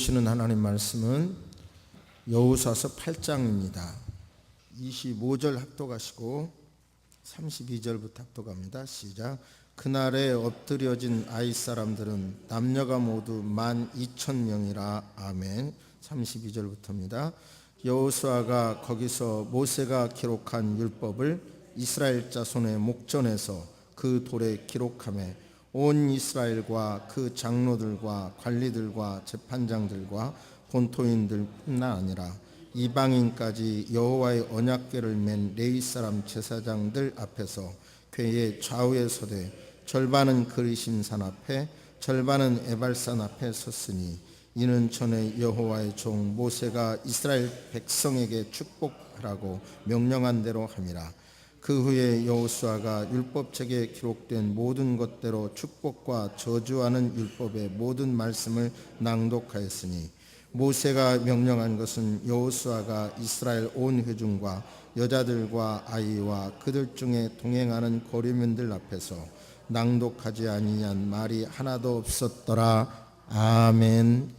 보여주시는 하나님 말씀은 여호수아서 8장입니다. 25절 합독하시고 32절부터 합독합니다. 시작. 그날에 엎드려진 아이 사람들은 남녀가 모두 12,000명이라. 아멘. 32절부터입니다. 여호수아가 거기서 모세가 기록한 율법을 이스라엘 자손의 목전에서 그 돌에 기록하며 온 이스라엘과 그 장로들과 관리들과 재판장들과 본토인들뿐만 아니라 이방인까지 여호와의 언약궤를 맨 레위 사람 제사장들 앞에서 궤의 좌우에 서되 절반은 그리심산 앞에 절반은 에발산 앞에 섰으니 이는 전에 여호와의 종 모세가 이스라엘 백성에게 축복하라고 명령한 대로 함이라. 그 후에 여호수아가 율법책에 기록된 모든 것대로 축복과 저주하는 율법의 모든 말씀을 낭독하였으니 모세가 명령한 것은 여호수아가 이스라엘 온 회중과 여자들과 아이와 그들 중에 동행하는 거류민들 앞에서 낭독하지 아니한 말이 하나도 없었더라. 아멘.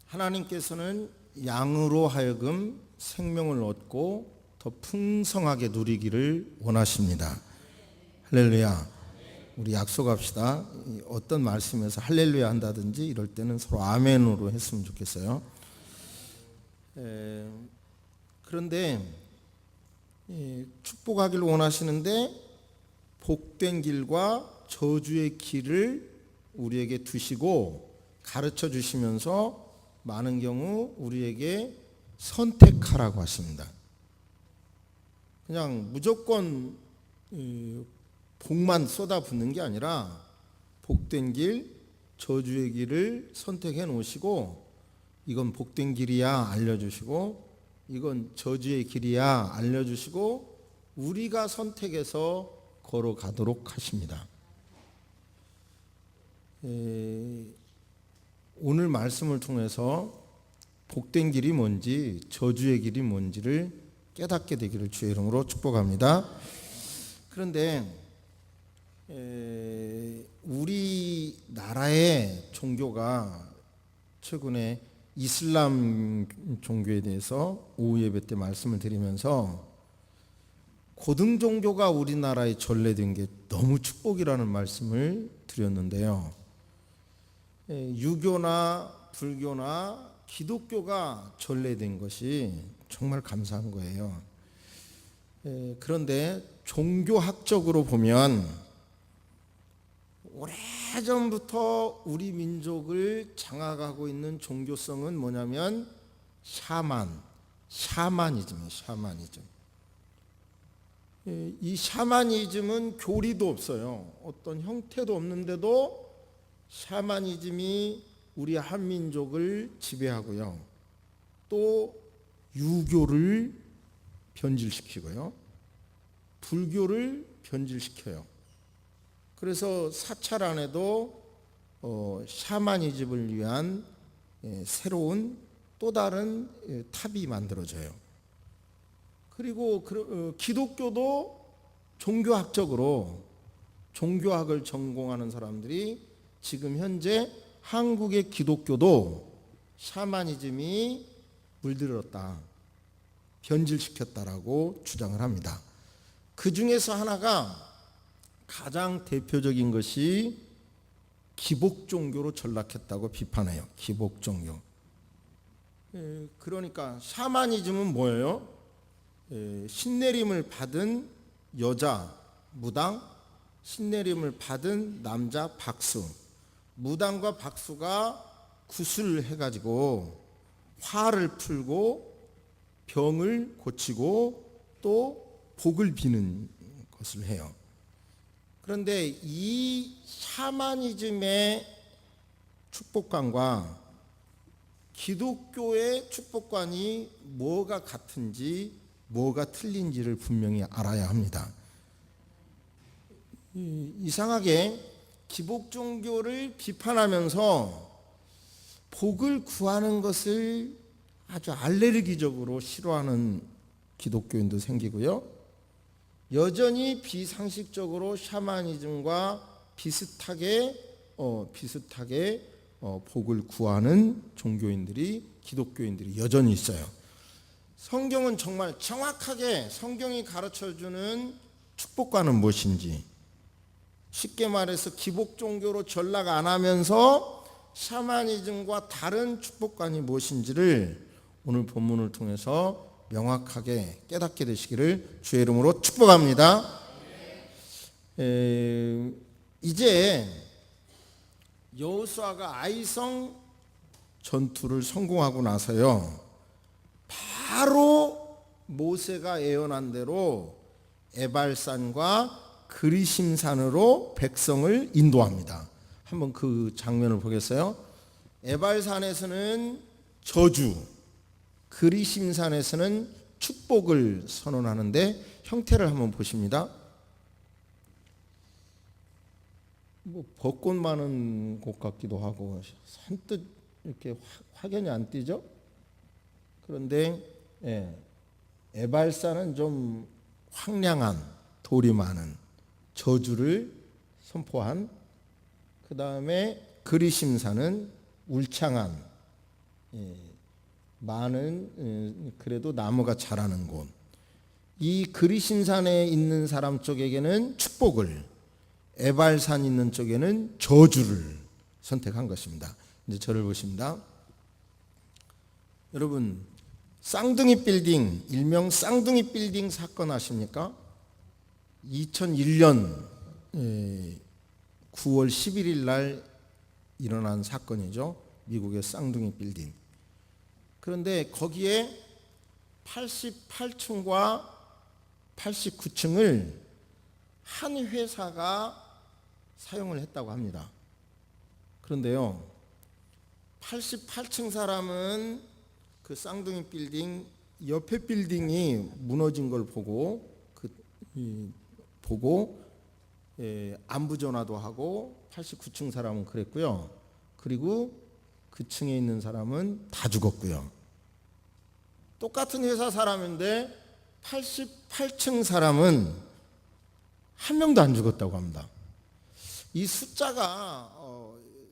하나님께서는 양으로 하여금 생명을 얻고 더 풍성하게 누리기를 원하십니다. 할렐루야. 우리 약속합시다. 어떤 말씀에서 할렐루야 한다든지 이럴 때는 서로 아멘으로 했으면 좋겠어요. 그런데 축복하기를 원하시는데 복된 길과 저주의 길을 우리에게 두시고 가르쳐 주시면서 많은 경우 우리에게 선택하라고 하십니다. 그냥 무조건 복만 쏟아붓는 게 아니라 복된 길, 저주의 길을 선택해 놓으시고 이건 복된 길이야 알려주시고 이건 저주의 길이야 알려주시고 우리가 선택해서 걸어가도록 하십니다. 오늘 말씀을 통해서 복된 길이 뭔지 저주의 길이 뭔지를 깨닫게 되기를 주의 이름으로 축복합니다. 그런데 우리나라의 종교가 최근에 이슬람 종교에 대해서 오후 예배 때 말씀을 드리면서 고등 종교가 우리나라에 전래된 게 너무 축복이라는 말씀을 드렸는데요. 유교나 불교나 기독교가 전래된 것이 정말 감사한 거예요. 그런데 종교학적으로 보면 오래전부터 우리 민족을 장악하고 있는 종교성은 뭐냐면 샤머니즘이에요. 샤머니즘. 이 샤머니즘은 교리도 없어요. 어떤 형태도 없는데도 샤머니즘이 우리 한민족을 지배하고요. 또 유교를 변질시키고요. 불교를 변질시켜요. 그래서 사찰 안에도 샤머니즘을 위한 새로운 또 다른 탑이 만들어져요. 그리고 기독교도 종교학적으로 종교학을 전공하는 사람들이 지금 현재 한국의 기독교도 샤머니즘이 물들었다, 변질시켰다라고 주장을 합니다. 그 중에서 하나가 가장 대표적인 것이 기복종교로 전락했다고 비판해요. 기복종교. 그러니까 샤머니즘은 뭐예요? 신내림을 받은 여자 무당, 신내림을 받은 남자 박수. 무당과 박수가 구슬을 해가지고 화를 풀고 병을 고치고 또 복을 비는 것을 해요. 그런데 이 샤머니즘의 축복관과 기독교의 축복관이 뭐가 같은지 뭐가 틀린지를 분명히 알아야 합니다. 이상하게 기복종교를 비판하면서 복을 구하는 것을 아주 알레르기적으로 싫어하는 기독교인도 생기고요. 여전히 비상식적으로 샤머니즘과 비슷하게 복을 구하는 종교인들이, 기독교인들이 여전히 있어요. 성경은 정말 정확하게 성경이 가르쳐주는 축복과는 무엇인지, 쉽게 말해서 기복 종교로 전락 안 하면서 샤머니즘과 다른 축복관이 무엇인지를 오늘 본문을 통해서 명확하게 깨닫게 되시기를 주의 이름으로 축복합니다. 이제 여호수아가 아이성 전투를 성공하고 나서요, 바로 모세가 예언한 대로 에발산과 그리심산으로 백성을 인도합니다. 한번 그 장면을 보겠어요? 에발산에서는 저주, 그리심산에서는 축복을 선언하는데 형태를 한번 보십니다. 뭐 벚꽃 많은 곳 같기도 하고 선뜻 이렇게 확연히 안 띄죠? 그런데 에발산은 좀 황량한 돌이 많은 저주를 선포한, 그 다음에 그리심산은 울창한 많은 그래도 나무가 자라는 곳. 이 그리심산에 있는 사람 쪽에게는 축복을, 에발산 있는 쪽에는 저주를 선택한 것입니다. 이제 저를 보십니다. 여러분, 쌍둥이 빌딩, 일명 쌍둥이 빌딩 사건 아십니까? 2001년 9월 11일 날 일어난 사건이죠. 미국의 쌍둥이 빌딩. 그런데 거기에 88층과 89층을 한 회사가 사용을 했다고 합니다. 그런데요, 88층 사람은 그 쌍둥이 빌딩 옆에 빌딩이 무너진 걸 보고 안부 전화도 하고 89층 사람은 그랬고요. 그리고 그 층에 있는 사람은 다 죽었고요. 똑같은 회사 사람인데 88층 사람은 한 명도 안 죽었다고 합니다. 이 숫자가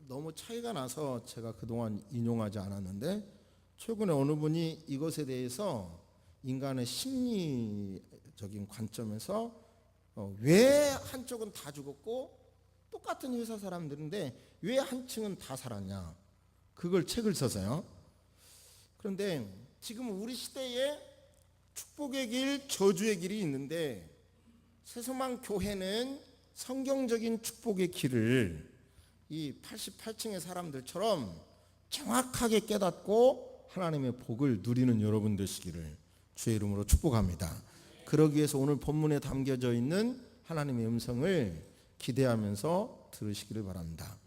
너무 차이가 나서 제가 그동안 인용하지 않았는데, 최근에 어느 분이 이것에 대해서 인간의 심리적인 관점에서 왜 한쪽은 다 죽었고 똑같은 회사 사람들인데 왜 한 층은 다 살았냐, 그걸 책을 써서요. 그런데 지금 우리 시대에 축복의 길, 저주의 길이 있는데 새소망 교회는 성경적인 축복의 길을 이 88층의 사람들처럼 정확하게 깨닫고 하나님의 복을 누리는 여러분 되시기를 주의 이름으로 축복합니다. 그러기 위해서 오늘 본문에 담겨져 있는 하나님의 음성을 기대하면서 들으시기를 바랍니다.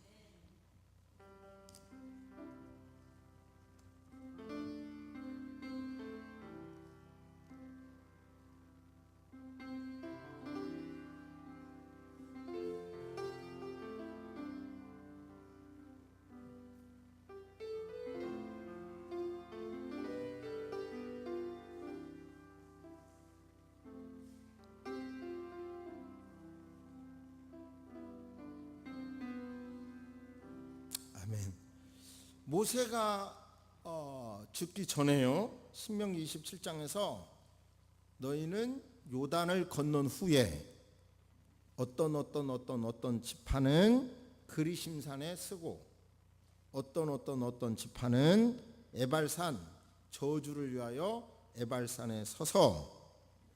아멘. 모세가 죽기 전에요, 신명기 27장에서 너희는 요단을 건넌 후에 어떤 지파는 그리심산에 쓰고 어떤 지파는 에발산 저주를 위하여 에발산에 서서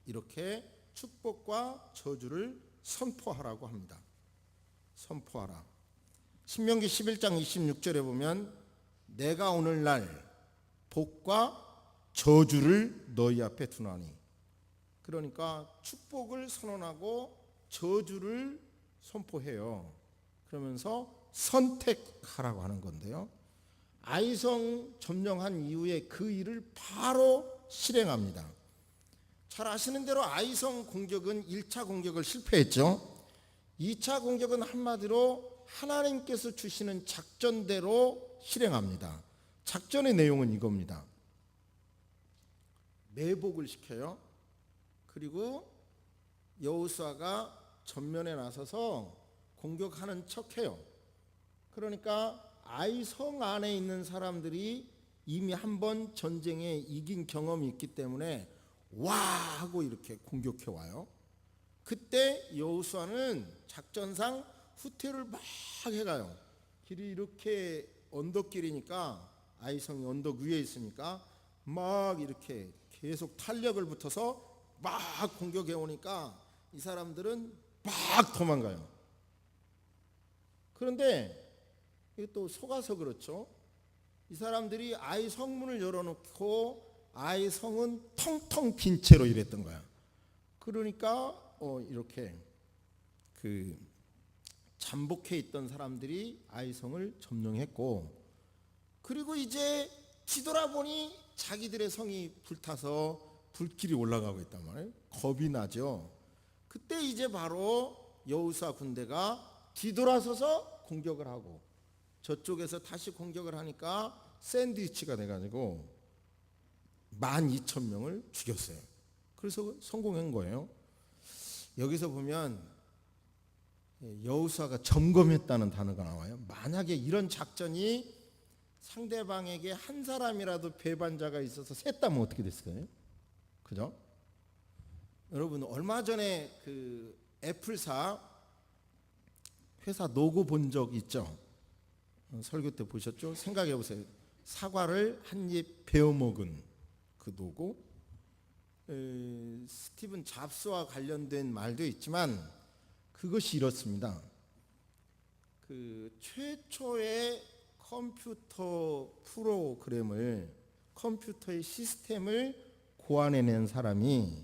이렇게 축복과 저주를 선포하라고 합니다. 선포하라. 신명기 11장 26절에 보면 내가 오늘날 복과 저주를 너희 앞에 두나니, 그러니까 축복을 선언하고 저주를 선포해요. 그러면서 선택하라고 하는 건데요, 아이성 점령한 이후에 그 일을 바로 실행합니다. 잘 아시는 대로 아이성 공격은 1차 공격을 실패했죠. 2차 공격은 한마디로 하나님께서 주시는 작전대로 실행합니다. 작전의 내용은 이겁니다. 매복을 시켜요. 그리고 여호수아가 전면에 나서서 공격하는 척해요. 그러니까 아이성 안에 있는 사람들이 이미 한 번 전쟁에 이긴 경험이 있기 때문에 와 하고 이렇게 공격해 와요. 그때 여호수아는 작전상 후퇴를 막 해가요. 길이 이렇게 언덕길이니까 아이성이 언덕 위에 있으니까 막 이렇게 계속 탄력을 붙어서 막 공격해 오니까 이 사람들은 막 도망가요. 그런데 이게 또 속아서 그렇죠. 이 사람들이 아이 성문을 열어놓고 아이 성은 텅텅 빈 채로 이랬던 거야. 그러니까 이렇게 그 잠복해 있던 사람들이 아이 성을 점령했고, 그리고 이제 뒤돌아보니 자기들의 성이 불타서 불길이 올라가고 있단 말이에요. 겁이 나죠. 그때 이제 바로 여호수아 군대가 뒤돌아서서 공격을 하고 저쪽에서 다시 공격을 하니까 샌드위치가 돼가지고 12,000명을 죽였어요. 그래서 성공한 거예요. 여기서 보면 여호수아가 점검했다는 단어가 나와요. 만약에 이런 작전이 상대방에게 한 사람이라도 배반자가 있어서 셌다면 어떻게 됐을까요? 그죠? 여러분 얼마 전에 그 애플사 회사 로고 본 적 있죠? 설교 때 보셨죠? 생각해 보세요. 사과를 한 입 베어 먹은 그 로고. 스티븐 잡스와 관련된 말도 있지만 그것이 이렇습니다. 그 최초의 컴퓨터 프로그램을, 컴퓨터의 시스템을 고안해낸 사람이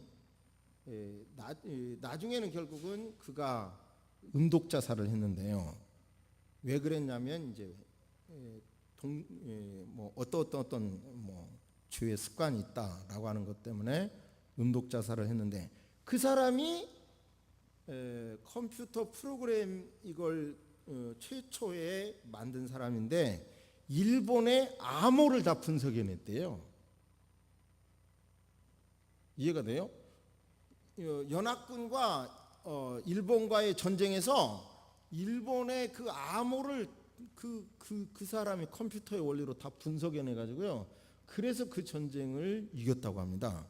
나중에는 결국은 그가 음독 자살을 했는데요. 왜 그랬냐면 이제 어떤 죄의 습관이 있다라고 하는 것 때문에 음독 자살을 했는데, 그 사람이 컴퓨터 프로그램 이걸 최초에 만든 사람인데 일본의 암호를 다 분석해냈대요. 이해가 돼요? 연합군과 일본과의 전쟁에서 일본의 그 암호를 그 사람이 컴퓨터의 원리로 다 분석해내 가지고요. 그래서 그 전쟁을 이겼다고 합니다.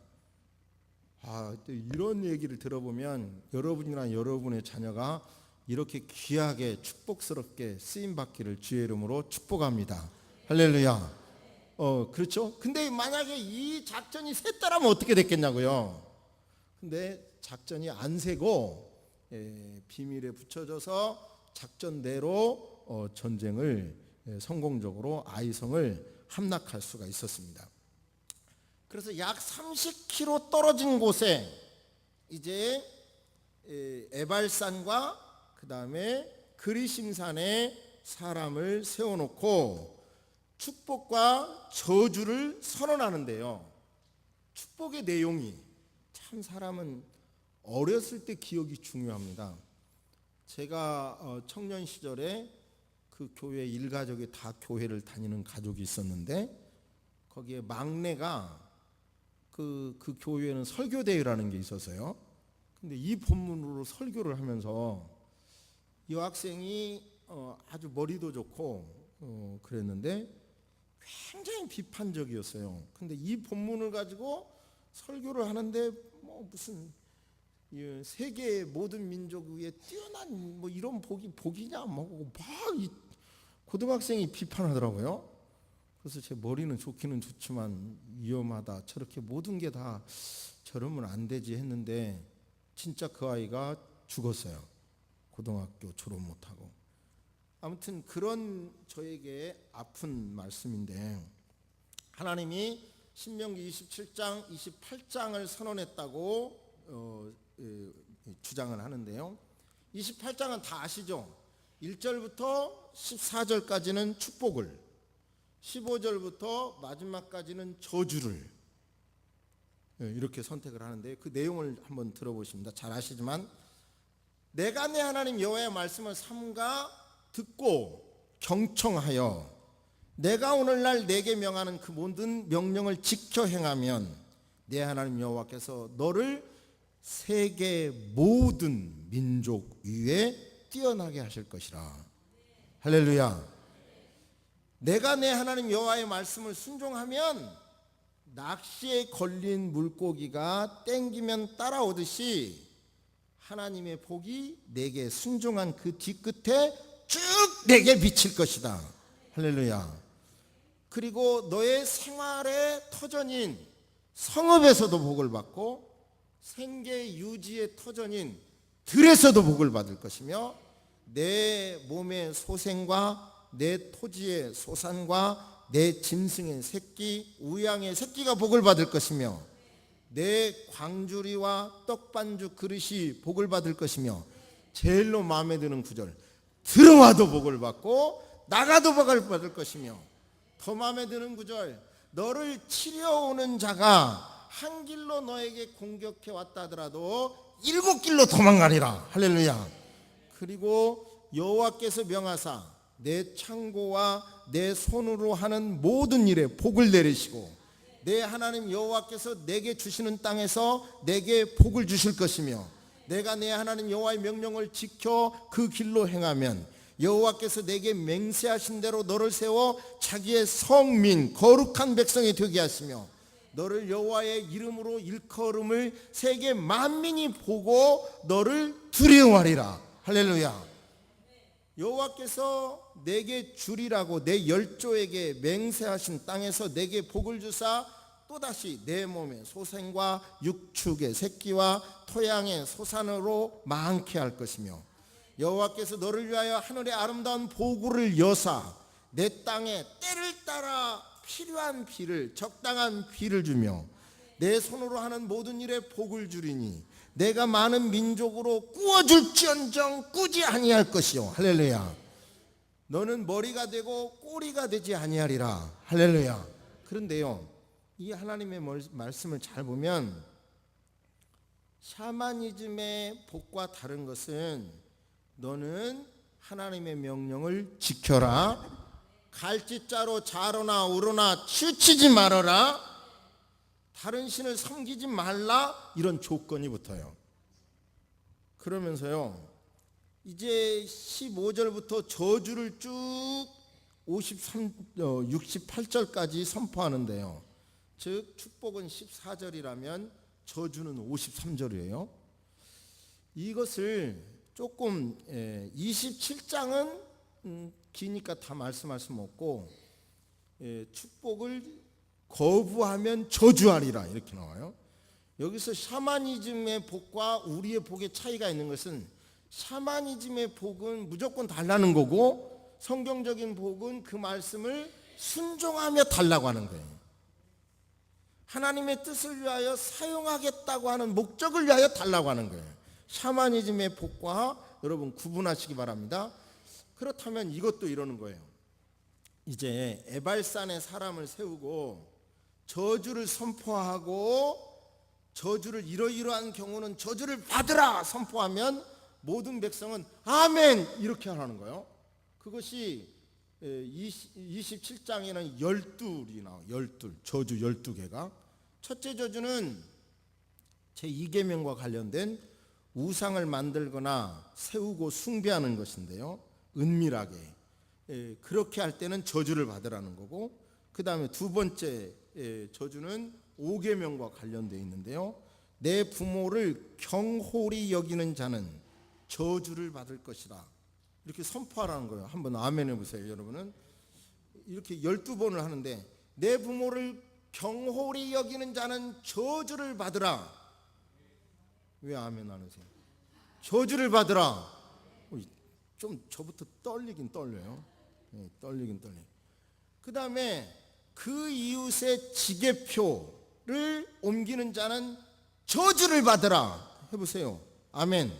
또 이런 얘기를 들어보면 여러분이나 여러분의 자녀가 이렇게 귀하게 축복스럽게 쓰임 받기를 주의 이름으로 축복합니다. 할렐루야. 그렇죠? 근데 만약에 이 작전이 셌다라면 어떻게 됐겠냐고요. 근데 작전이 안 세고 비밀에 붙여져서 작전대로 전쟁을 성공적으로 아이성을 함락할 수가 있었습니다. 그래서 약 30km 떨어진 곳에 이제 에발산과 그 다음에 그리심산에 사람을 세워놓고 축복과 저주를 선언하는데요. 축복의 내용이 참 사람은 어렸을 때 기억이 중요합니다. 제가 청년 시절에 그 교회 일가족이 다 교회를 다니는 가족이 있었는데 거기에 막내가 그 교회에는 설교대회라는 게 있었어요. 근데 이 본문으로 설교를 하면서 이 학생이 아주 머리도 좋고 그랬는데 굉장히 비판적이었어요. 근데 이 본문을 가지고 설교를 하는데 무슨 세계 모든 민족 위에 뛰어난 이런 복이냐 막 고등학생이 비판하더라고요. 그래서 제 머리는 좋기는 좋지만 위험하다. 저렇게 모든 게 다 저러면 안 되지 했는데 진짜 그 아이가 죽었어요. 고등학교 졸업 못하고. 아무튼 그런 저에게 아픈 말씀인데 하나님이 신명기 27장 28장을 선언했다고 주장을 하는데요. 28장은 다 아시죠? 1절부터 14절까지는 축복을, 15절부터 마지막까지는 저주를 이렇게 선택을 하는데 그 내용을 한번 들어보십니다. 잘 아시지만 내가 내 하나님 여호와의 말씀을 삼가 듣고 경청하여 내가 오늘날 내게 명하는 그 모든 명령을 지켜 행하면 내 하나님 여호와께서 너를 세계 모든 민족 위에 뛰어나게 하실 것이라. 할렐루야. 내가 내 하나님 여호와의 말씀을 순종하면 낚시에 걸린 물고기가 땡기면 따라오듯이 하나님의 복이 내게 순종한 그 뒤끝에 쭉 내게 비칠 것이다. 할렐루야. 그리고 너의 생활의 터전인 성읍에서도 복을 받고 생계 유지의 터전인 들에서도 복을 받을 것이며 내 몸의 소생과 내 토지의 소산과 내 짐승의 새끼, 우양의 새끼가 복을 받을 것이며 내 광주리와 떡반죽 그릇이 복을 받을 것이며 제일로 마음에 드는 구절, 들어와도 복을 받고 나가도 복을 받을 것이며 더 마음에 드는 구절, 너를 치려오는 자가 한 길로 너에게 공격해 왔다 하더라도 7길로 도망가리라. 할렐루야. 그리고 여호와께서 명하사 내 창고와 내 손으로 하는 모든 일에 복을 내리시고 내 하나님 여호와께서 내게 주시는 땅에서 내게 복을 주실 것이며 내가 내 하나님 여호와의 명령을 지켜 그 길로 행하면 여호와께서 내게 맹세하신 대로 너를 세워 자기의 성민 거룩한 백성이 되게 하시며 너를 여호와의 이름으로 일컬음을 세계 만민이 보고 너를 두려워하리라. 할렐루야. 여호와께서 내게 주리라고 내 열조에게 맹세하신 땅에서 내게 복을 주사 또다시 내 몸의 소생과 육축의 새끼와 토양의 소산으로 많게 할 것이며 여호와께서 너를 위하여 하늘의 아름다운 보구를 여사 내 땅에 때를 따라 필요한 비를 적당한 비를 주며 내 손으로 하는 모든 일에 복을 주리니 내가 많은 민족으로 꾸어줄지언정 꾸지 아니할 것이요. 할렐루야. 너는 머리가 되고 꼬리가 되지 아니하리라. 할렐루야. 그런데요, 이 하나님의 말씀을 잘 보면 샤머니즘의 복과 다른 것은 너는 하나님의 명령을 지켜라, 갈짓자로 자로나 우로나 치우치지 말아라, 다른 신을 섬기지 말라, 이런 조건이 붙어요. 그러면서요 이제 15절부터 저주를 쭉 68절까지 선포하는데요, 즉 축복은 14절이라면 저주는 53절이에요. 이것을 조금 27장은 기니까 다 말씀할 수 없고 축복을 거부하면 저주하리라 이렇게 나와요. 여기서 샤머니즘의 복과 우리의 복의 차이가 있는 것은 샤머니즘의 복은 무조건 달라는 거고 성경적인 복은 그 말씀을 순종하며 달라고 하는 거예요. 하나님의 뜻을 위하여 사용하겠다고 하는 목적을 위하여 달라고 하는 거예요. 샤머니즘의 복과 여러분 구분하시기 바랍니다. 그렇다면 이것도 이러는 거예요. 이제 에발산에 사람을 세우고 저주를 선포하고 저주를 이러이러한 경우는 저주를 받으라 선포하면 모든 백성은 아멘 이렇게 하라는 거예요. 그것이 27장에는 12이 나와요. 12 저주 12개가. 첫째 저주는 제2계명과 관련된 우상을 만들거나 세우고 숭배하는 것인데요, 은밀하게 그렇게 할 때는 저주를 받으라는 거고, 그 다음에 두 번째 저주는 5계명과 관련되어 있는데요, 내 부모를 경홀히 여기는 자는 저주를 받을 것이다 이렇게 선포하라는 거예요. 한번 아멘 해보세요. 여러분은 이렇게 12번을 하는데 내 부모를 경홀히 여기는 자는 저주를 받으라. 왜 아멘 안 하세요? 저주를 받으라. 좀 저부터 떨리긴 떨려요. 떨리긴 떨려. 그 다음에 그 이웃의 지게표를 옮기는 자는 저주를 받으라. 해보세요. 아멘.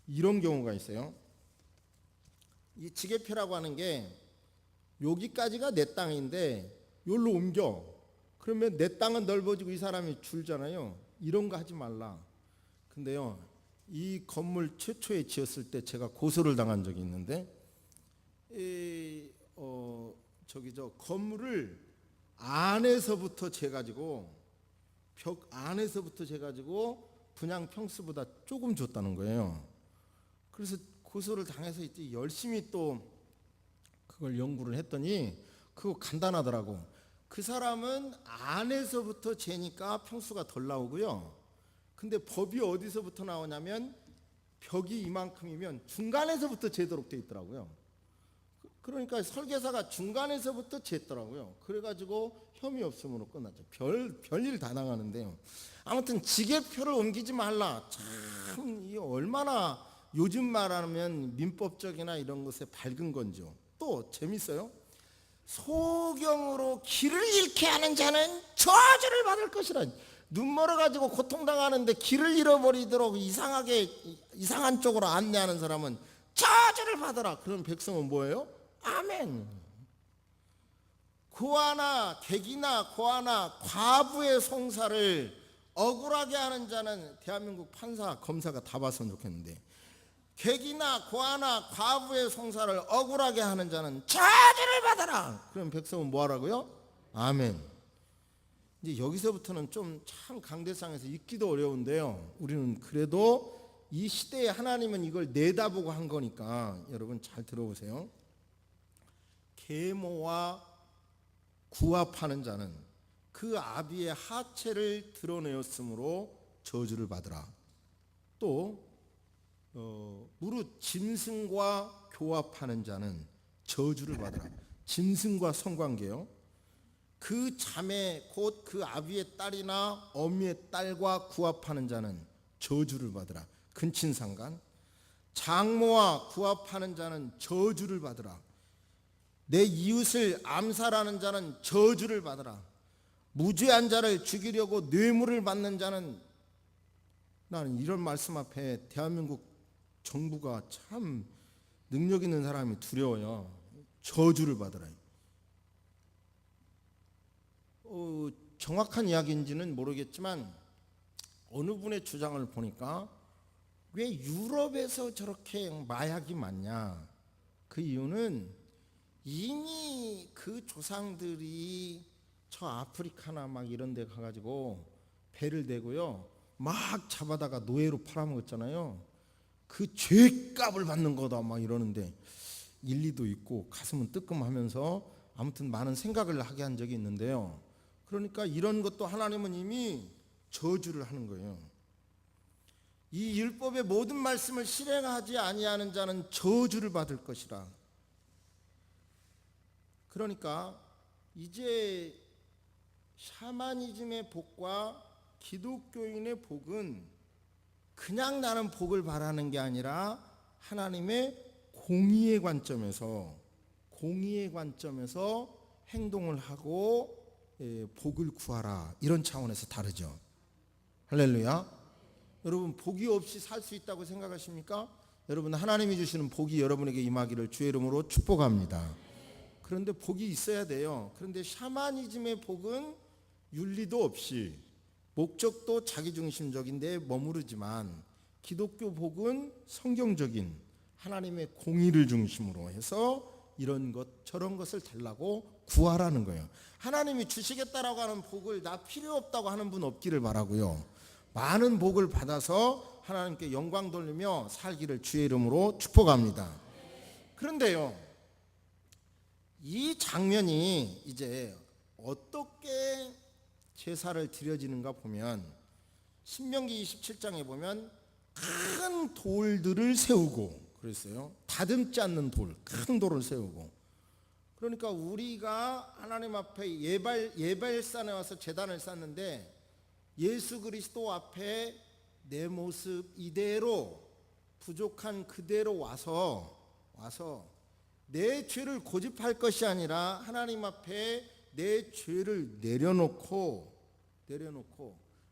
이런 경우가 있어요. 이 지게표라고 하는 게 여기까지가 내 땅인데 여기로 옮겨. 그러면 내 땅은 넓어지고 이 사람이 줄잖아요. 이런 거 하지 말라. 근데요, 이 건물 최초에 지었을 때 제가 고소를 당한 적이 있는데 건물을 안에서부터 재가지고 벽 안에서부터 재가지고 분양 평수보다 조금 줬다는 거예요. 그래서 고소를 당해서 이제 열심히 또 그걸 연구를 했더니 그거 간단하더라고. 그 사람은 안에서부터 재니까 평수가 덜 나오고요. 근데 법이 어디서부터 나오냐면 벽이 이만큼이면 중간에서부터 재도록 돼 있더라고요. 그러니까 설계사가 중간에서부터 쟀더라고요. 그래가지고 혐의 없음으로 끝났죠. 별일 다 나가는데요. 아무튼 지게표를 옮기지 말라. 참 이 얼마나 요즘 말하면 민법적이나 이런 것에 밝은 건지요. 또 재밌어요. 소경으로 길을 잃게 하는 자는 저주를 받을 것이라. 눈 멀어가지고 고통당하는데 길을 잃어버리도록 이상한 쪽으로 안내하는 사람은 저주를 받으라. 그런 백성은 뭐예요? 아멘. 고아나 객이나 고아나 과부의 송사를 억울하게 하는 자는 대한민국 판사 검사가 다 봤으면 좋겠는데, 객이나 고아나 과부의 송사를 억울하게 하는 자는 저주를 받아라. 그럼 백성은 뭐 하라고요? 아멘. 이제 여기서부터는 좀 참 강대상에서 읽기도 어려운데요. 우리는 그래도 이 시대에 하나님은 이걸 내다보고 한 거니까 여러분 잘 들어보세요. 계모와 구합하는 자는 그 아비의 하체를 드러내었으므로 저주를 받으라. 또 무릇 짐승과 교합하는 자는 저주를 받으라. 짐승과 성관계요. 그 자매 곧 그 아비의 딸이나 어미의 딸과 구합하는 자는 저주를 받으라. 근친상간. 장모와 구합하는 자는 저주를 받으라. 내 이웃을 암살하는 자는 저주를 받으라. 무죄한 자를 죽이려고 뇌물을 받는 자는, 나는 이런 말씀 앞에 대한민국 정부가 참 능력 있는 사람이 두려워요. 저주를 받으라. 정확한 이야기인지는 모르겠지만 어느 분의 주장을 보니까 왜 유럽에서 저렇게 마약이 많냐? 그 이유는 이미 그 조상들이 저 아프리카나 막 이런 데 가가지고 배를 대고요 막 잡아다가 노예로 팔아먹었잖아요. 그 죄값을 받는 거다 막 이러는데 일리도 있고 가슴은 뜨끔하면서 아무튼 많은 생각을 하게 한 적이 있는데요. 그러니까 이런 것도 하나님은 이미 저주를 하는 거예요. 이 율법의 모든 말씀을 실행하지 아니하는 자는 저주를 받을 것이라. 그러니까 이제 샤머니즘의 복과 기독교인의 복은 그냥 나는 복을 바라는 게 아니라 하나님의 공의의 관점에서 행동을 하고 복을 구하라, 이런 차원에서 다르죠. 할렐루야. 여러분 복이 없이 살 수 있다고 생각하십니까? 여러분 하나님이 주시는 복이 여러분에게 임하기를 주의 이름으로 축복합니다. 그런데 복이 있어야 돼요. 그런데 샤머니즘의 복은 윤리도 없이 목적도 자기중심적인 데 머무르지만 기독교 복은 성경적인 하나님의 공의를 중심으로 해서 이런 것 저런 것을 달라고 구하라는 거예요. 하나님이 주시겠다라고 하는 복을 나 필요 없다고 하는 분 없기를 바라고요. 많은 복을 받아서 하나님께 영광 돌리며 살기를 주의 이름으로 축복합니다. 그런데요, 이 장면이 이제 어떻게 제사를 드려지는가 보면 신명기 27장에 보면 큰 돌들을 세우고 그랬어요. 다듬지 않는 돌, 큰 돌을 세우고. 그러니까 우리가 하나님 앞에 예발산에 와서 제단을 쌓는데 예수 그리스도 앞에 내 모습 이대로 부족한 그대로 와서 내 죄를 고집할 것이 아니라 하나님 앞에 내 죄를 내려놓고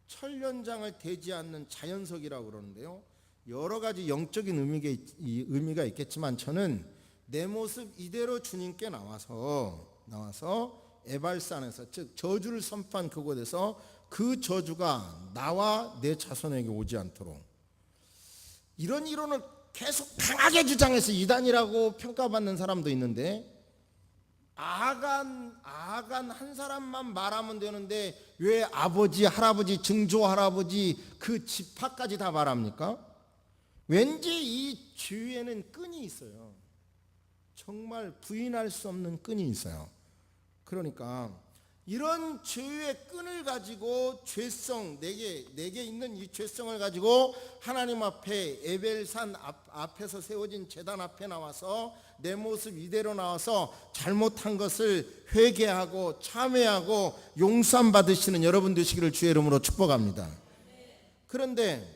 철련장을 대지 않는 자연석이라고 그러는데요. 여러 가지 영적인 의미가 있겠지만 저는 내 모습 이대로 주님께 나와서 에발산에서, 즉 저주를 선포한 그곳에서 그 저주가 나와 내 자손에게 오지 않도록, 이런 이론을 계속 강하게 주장해서 이단이라고 평가받는 사람도 있는데, 아간 한 사람만 말하면 되는데 왜 아버지, 할아버지, 증조 할아버지 그 지파까지 다 말합니까? 왠지 이 주위에는 끈이 있어요. 정말 부인할 수 없는 끈이 있어요. 그러니까 이런 죄의 끈을 가지고 죄성, 내게 있는 이 죄성을 가지고 하나님 앞에 에벨산 앞에서 세워진 제단 앞에 나와서 내 모습 이대로 나와서 잘못한 것을 회개하고 참회하고 용서함 받으시는 여러분 되시기를 주의 이름으로 축복합니다. 그런데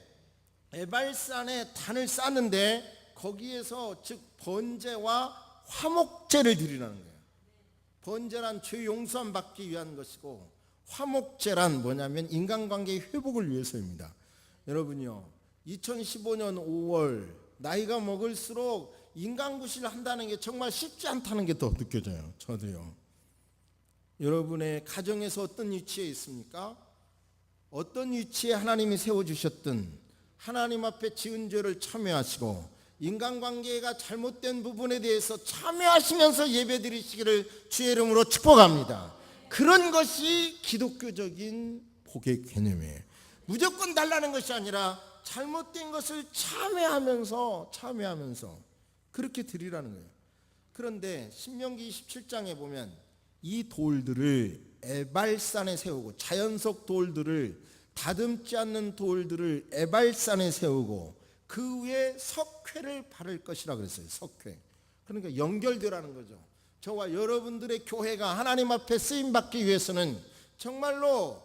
에발산에 단을 쌓는데 거기에서 즉 번제와 화목제를 드리라는 거예요. 번제란 죄 용서함 받기 위한 것이고 화목제란 뭐냐면 인간관계의 회복을 위해서입니다. 여러분요, 2015년 5월 나이가 먹을수록 인간구실을 한다는 게 정말 쉽지 않다는 게 더 느껴져요. 저도요. 여러분의 가정에서 어떤 위치에 있습니까? 어떤 위치에 하나님이 세워주셨든 하나님 앞에 지은 죄를 참회하시고 인간관계가 잘못된 부분에 대해서 참회하시면서 예배드리시기를 주의 이름으로 축복합니다. 그런 것이 기독교적인 복의 개념이에요. 무조건 달라는 것이 아니라 잘못된 것을 참회하면서 그렇게 드리라는 거예요. 그런데 신명기 27장에 보면 이 돌들을 에발산에 세우고 자연석 돌들을 다듬지 않는 돌들을 에발산에 세우고 그 위에 석회를 바를 것이라 그랬어요. 석회. 그러니까 연결되라는 거죠. 저와 여러분들의 교회가 하나님 앞에 쓰임 받기 위해서는 정말로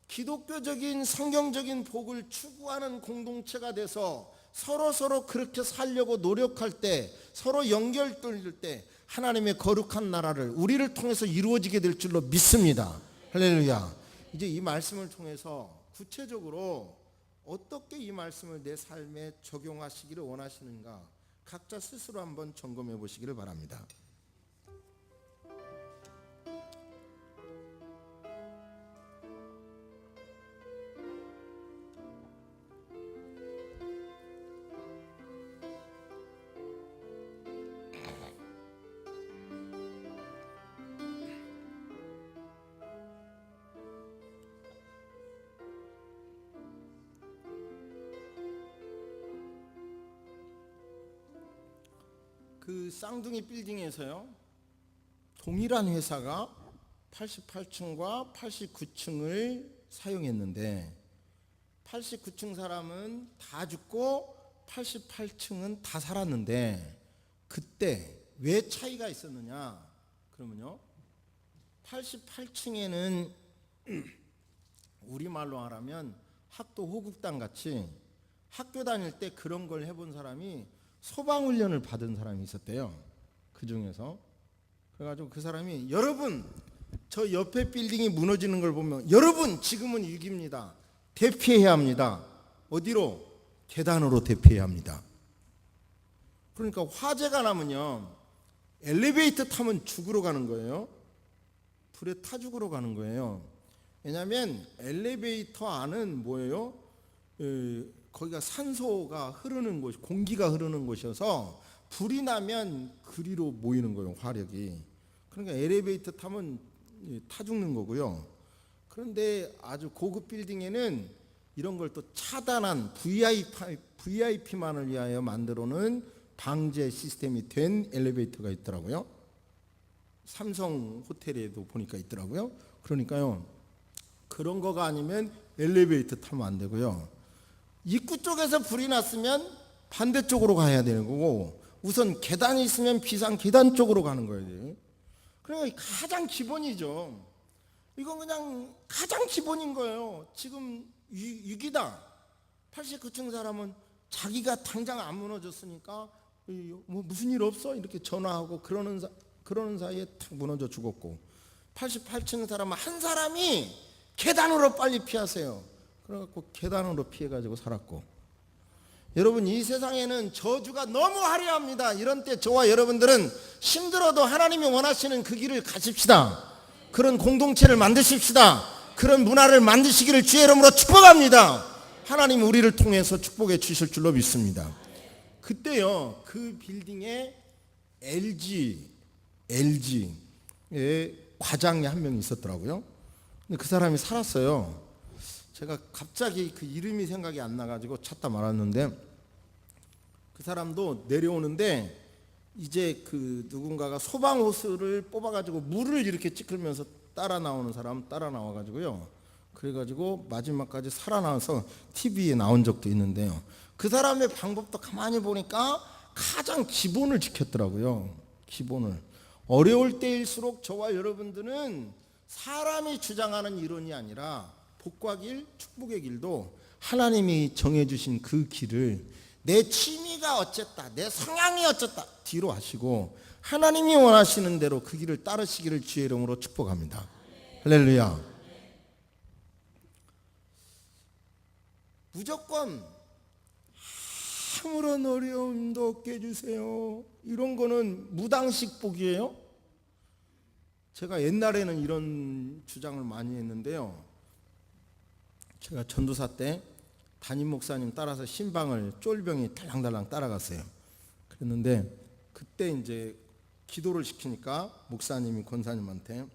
기독교적인 성경적인 복을 추구하는 공동체가 돼서 서로 그렇게 살려고 노력할 때, 서로 연결될 때 하나님의 거룩한 나라를 우리를 통해서 이루어지게 될 줄로 믿습니다. 할렐루야. 이제 이 말씀을 통해서 구체적으로 어떻게 이 말씀을 내 삶에 적용하시기를 원하시는가 각자 스스로 한번 점검해 보시기를 바랍니다. 그 쌍둥이 빌딩에서요, 동일한 회사가 88층과 89층을 사용했는데 89층 사람은 다 죽고 88층은 다 살았는데 그때 왜 차이가 있었느냐? 그러면요, 88층에는 우리말로 하라면 학도 호국당 같이 학교 다닐 때 그런 걸 해본 사람이 소방훈련을 받은 사람이 있었대요. 그 중에서. 그래가지고 그 사람이, 여러분 저 옆에 빌딩이 무너지는 걸 보면 여러분 지금은 위기입니다. 대피해야 합니다. 어디로? 계단으로 대피해야 합니다. 그러니까 화재가 나면요, 엘리베이터 타면 죽으러 가는 거예요. 불에 타 죽으러 가는 거예요. 왜냐하면 엘리베이터 안은 뭐예요? 거기가 산소가 흐르는 곳, 공기가 흐르는 곳이어서 불이 나면 그리로 모이는 거예요, 화력이. 그러니까 엘리베이터 타면 타 죽는 거고요. 그런데 아주 고급 빌딩에는 이런 걸 또 차단한 VIP만을 위하여 만들어 놓은 방제 시스템이 된 엘리베이터가 있더라고요. 삼성 호텔에도 보니까 있더라고요. 그러니까요, 그런 거가 아니면 엘리베이터 타면 안 되고요. 입구 쪽에서 불이 났으면 반대쪽으로 가야 되는 거고, 우선 계단이 있으면 비상 계단 쪽으로 가는 거예요. 그러니까 가장 기본이죠. 이건 그냥 가장 기본인 거예요. 지금 위기다. 89층 사람은 자기가 당장 안 무너졌으니까 뭐 무슨 일 없어? 이렇게 전화하고 그러는 사이에 탁 무너져 죽었고, 88층 사람은 한 사람이 계단으로 빨리 피하세요. 그래갖고 계단으로 피해가지고 살았고. 여러분, 이 세상에는 저주가 너무 화려합니다. 이런 때 저와 여러분들은 힘들어도 하나님이 원하시는 그 길을 가십시다. 그런 공동체를 만드십시다. 그런 문화를 만드시기를 주의 이름으로 축복합니다. 하나님 우리를 통해서 축복해 주실 줄로 믿습니다. 그때요, 그 빌딩에 LG의 과장이 한 명 있었더라고요. 근데 그 사람이 살았어요. 제가 갑자기 그 이름이 생각이 안 나가지고 찾다 말았는데, 그 사람도 내려오는데 이제 그 누군가가 소방 호스를 뽑아가지고 물을 이렇게 찌끌면서 따라 나오는 사람 따라 나와가지고요. 그래가지고 마지막까지 살아나와서 TV에 나온 적도 있는데요. 그 사람의 방법도 가만히 보니까 가장 기본을 지켰더라고요. 기본을. 어려울 때일수록 저와 여러분들은 사람이 주장하는 이론이 아니라 복과 길, 축복의 길도 하나님이 정해주신 그 길을 내 취미가 어쨌다, 내 성향이 어쨌다 뒤로 하시고 하나님이 원하시는 대로 그 길을 따르시기를 주의 이름으로 축복합니다. 할렐루야. 무조건 아무런 어려움도 없게 해주세요, 이런 거는 무당식 복이에요. 제가 옛날에는 이런 주장을 많이 했는데요. 제가 전도사 때 담임 목사님 따라서 신방을 쫄병이 달랑달랑 따라갔어요. 그랬는데 그때 이제 기도를 시키니까 목사님이 권사님한테,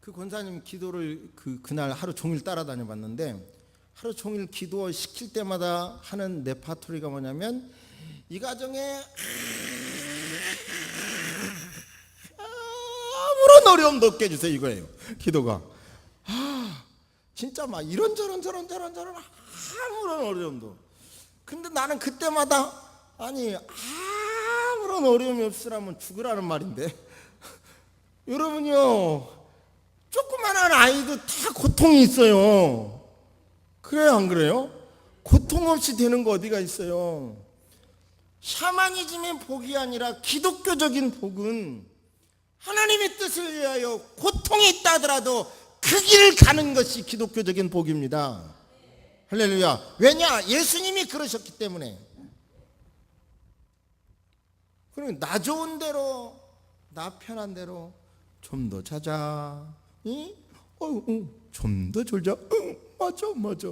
그 권사님 기도를 그날 하루 종일 따라다녀 봤는데 하루 종일 기도 시킬 때마다 하는 레파토리가 뭐냐면 이 가정에 아무런 어려움도 없게 해주세요 이거예요. 기도가 진짜 막 이런저런 아무런 어려움도. 근데 나는 그때마다 아니 아무런 어려움이 없으라면 죽으라는 말인데 여러분요, 조그만한 아이도 다 고통이 있어요. 그래요 안 그래요? 고통 없이 되는 거 어디가 있어요? 샤머니즘의 복이 아니라 기독교적인 복은 하나님의 뜻을 위하여 고통이 있다 하더라도 그 길을 가는 것이 기독교적인 복입니다. 할렐루야. 왜냐? 예수님이 그러셨기 때문에. 그럼 나 좋은 대로, 나 편한 대로 좀 더 자자, 좀 더 졸자, 맞아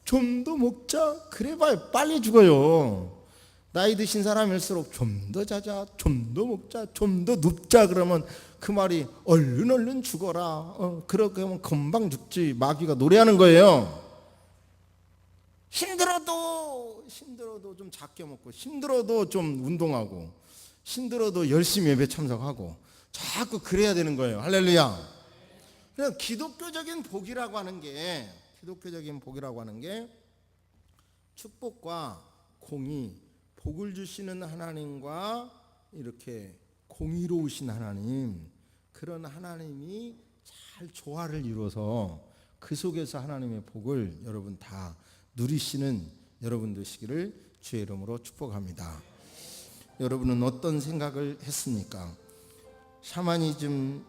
좀 더 먹자, 그래봐야 빨리 죽어요. 나이 드신 사람일수록 좀 더 자자, 좀 더 먹자, 좀 더 눕자 그러면 그 말이 얼른 죽어라. 그렇게 하면 금방 죽지. 마귀가 노래하는 거예요. 힘들어도 좀 작게 먹고, 힘들어도 좀 운동하고, 힘들어도 열심히 예배 참석하고, 자꾸 그래야 되는 거예요. 할렐루야. 그냥 기독교적인 복이라고 하는 게 축복과 공의, 복을 주시는 하나님과 이렇게 공의로우신 하나님, 그런 하나님이 잘 조화를 이루어서 그 속에서 하나님의 복을 여러분 다 누리시는 여러분 되시기를 주의 이름으로 축복합니다. 여러분은 어떤 생각을 했습니까? 샤머니즘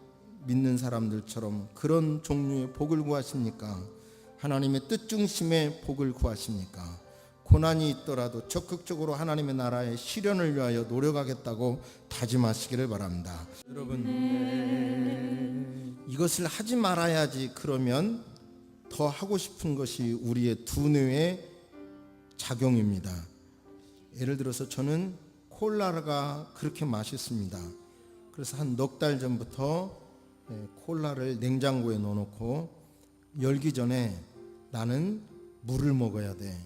믿는 사람들처럼 그런 종류의 복을 구하십니까? 하나님의 뜻 중심의 복을 구하십니까? 고난이 있더라도 적극적으로 하나님의 나라의 실현을 위하여 노력하겠다고 다짐하시기를 바랍니다. 여러분, 이것을 하지 말아야지 그러면 더 하고 싶은 것이 우리의 두뇌의 작용입니다. 예를 들어서 저는 콜라가 그렇게 맛있습니다. 그래서 한 넉 달 전부터 콜라를 냉장고에 넣어놓고 열기 전에 나는 물을 먹어야 돼,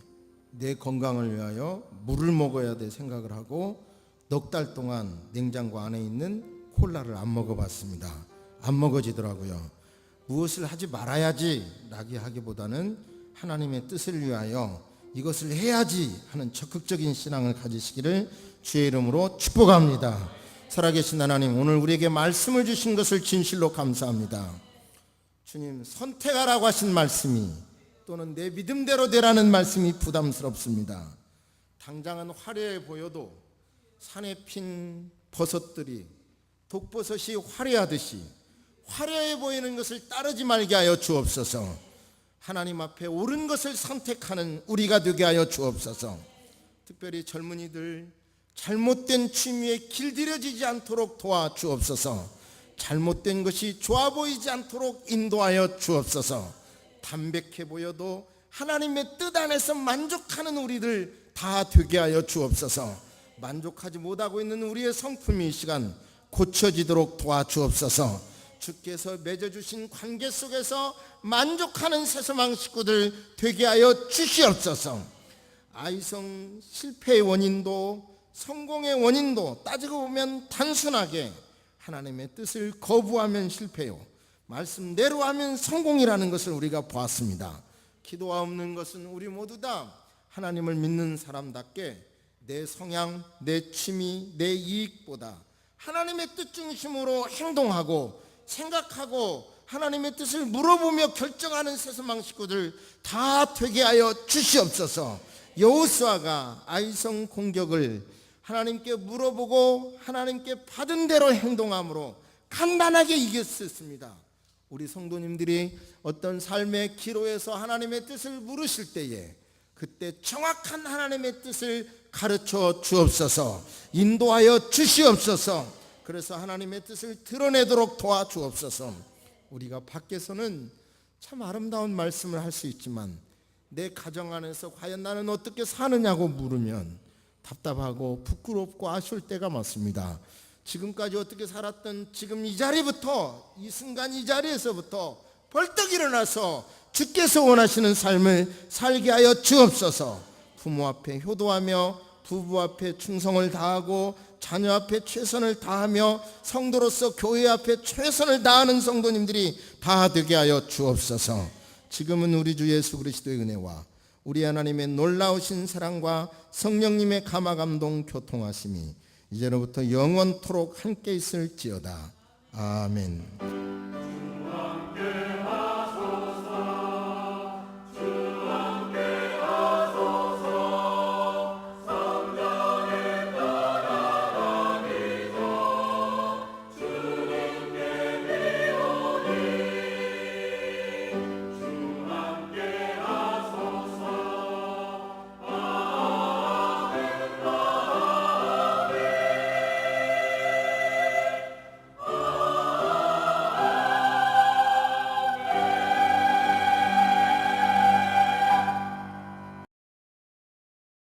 내 건강을 위하여 물을 먹어야 돼 생각을 하고 넉 달 동안 냉장고 안에 있는 콜라를 안 먹어봤습니다. 안 먹어지더라고요. 무엇을 하지 말아야지 라기 하기보다는 하나님의 뜻을 위하여 이것을 해야지 하는 적극적인 신앙을 가지시기를 주의 이름으로 축복합니다. 살아계신 하나님, 오늘 우리에게 말씀을 주신 것을 진실로 감사합니다. 주님, 선택하라고 하신 말씀이 또는 내 믿음대로 되라는 말씀이 부담스럽습니다. 당장은 화려해 보여도 산에 핀 버섯들이 독버섯이 화려하듯이 화려해 보이는 것을 따르지 말게 하여 주옵소서. 하나님 앞에 옳은 것을 선택하는 우리가 되게 하여 주옵소서. 특별히 젊은이들 잘못된 취미에 길들여지지 않도록 도와주옵소서. 잘못된 것이 좋아 보이지 않도록 인도하여 주옵소서. 담백해 보여도 하나님의 뜻 안에서 만족하는 우리들 다 되게 하여 주옵소서. 만족하지 못하고 있는 우리의 성품이 이 시간 고쳐지도록 도와주옵소서. 주께서 맺어주신 관계 속에서 만족하는 새소망 식구들 되게 하여 주시옵소서. 아이성 실패의 원인도 성공의 원인도 따지고 보면 단순하게 하나님의 뜻을 거부하면 실패요, 말씀대로 하면 성공이라는 것을 우리가 보았습니다. 기도가 없는 것은 우리 모두 다 하나님을 믿는 사람답게 내 성향, 내 취미, 내 이익보다 하나님의 뜻 중심으로 행동하고 생각하고 하나님의 뜻을 물어보며 결정하는 세세망 식구들 다 되게 하여 주시옵소서. 여호수아가 아이성 공격을 하나님께 물어보고 하나님께 받은 대로 행동함으로 간단하게 이겼습니다. 우리 성도님들이 어떤 삶의 기로에서 하나님의 뜻을 물으실 때에 그때 정확한 하나님의 뜻을 가르쳐 주옵소서, 인도하여 주시옵소서. 그래서 하나님의 뜻을 드러내도록 도와주옵소서. 우리가 밖에서는 참 아름다운 말씀을 할 수 있지만 내 가정 안에서 과연 나는 어떻게 사느냐고 물으면 답답하고 부끄럽고 아쉬울 때가 많습니다. 지금까지 어떻게 살았던 지금 이 자리부터, 이 순간 이 자리에서부터 벌떡 일어나서 주께서 원하시는 삶을 살게 하여 주옵소서. 부모 앞에 효도하며 부부 앞에 충성을 다하고 자녀 앞에 최선을 다하며 성도로서 교회 앞에 최선을 다하는 성도님들이 다 되게 하여 주옵소서. 지금은 우리 주 예수 그리스도의 은혜와 우리 하나님의 놀라우신 사랑과 성령님의 감화감동 교통하심이 이제로부터 영원토록 함께 있을지어다. 아멘.